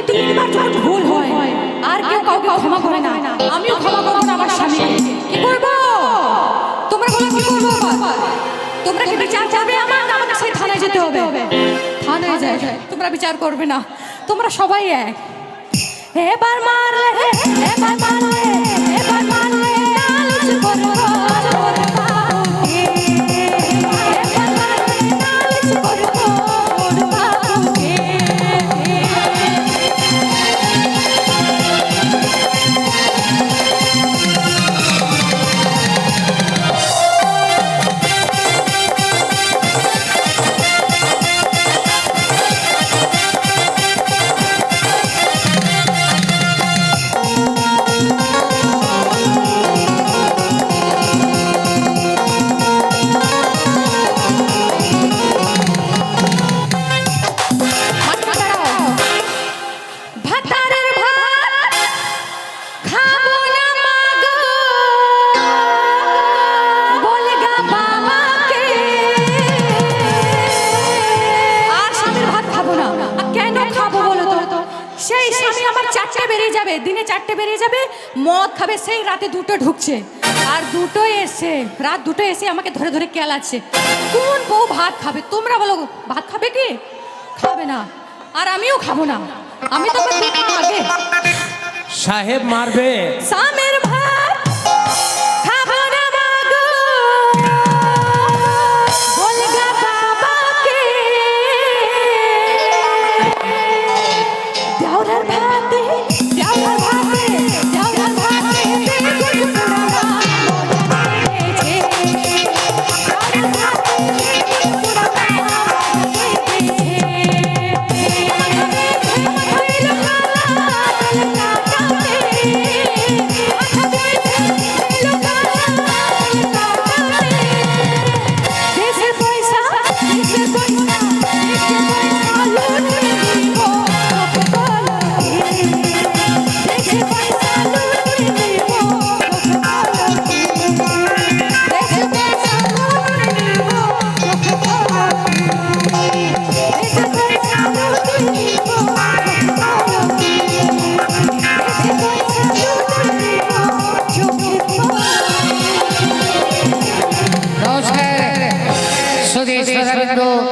তিনবার যখন ভুল হয় আর কেউ কাউকে ক্ষমা করে না, আমিও ক্ষমা করবো না আমার স্বামীকে। কি করবো তোমরা বলো, কি করবো? তোমরা কি বিচার করবে আমার, না আমাকে সেই থানায় যেতে হবে? থানায় যায়, তোমরা বিচার করবে না, তোমরা সবাই এক। এবার মারলে, এবার মারলে, এবার মারলে নালিশ করবো, ওরে বাবুকে। এবার মারলে নালিশ করবো, ওরে বাবুকে। ভাতারের ভাত খাবো না মাগো, বলগা বাবাকে। আর স্বামীর ভাত খাবো না। আর কেন খাবো বলো তো? সেই স্বামী আমার 4টে বেরিয়ে যাবে, দিনে 4টে বেরিয়ে যাবে, মদ খাবে, সেই রাতে 2টো ঢুকছে, আর 2টোয় এসে রাত 2টোয় এসে আমাকে ধরে ধরে কেলাচ্ছে। কোন বউ ভাত খাবে? তোমরা বলো, ভাত খাবে কি? খাবে না, আর আমিও খাবো না। আমি তো আগে সাহেব মারবে। স্বামীর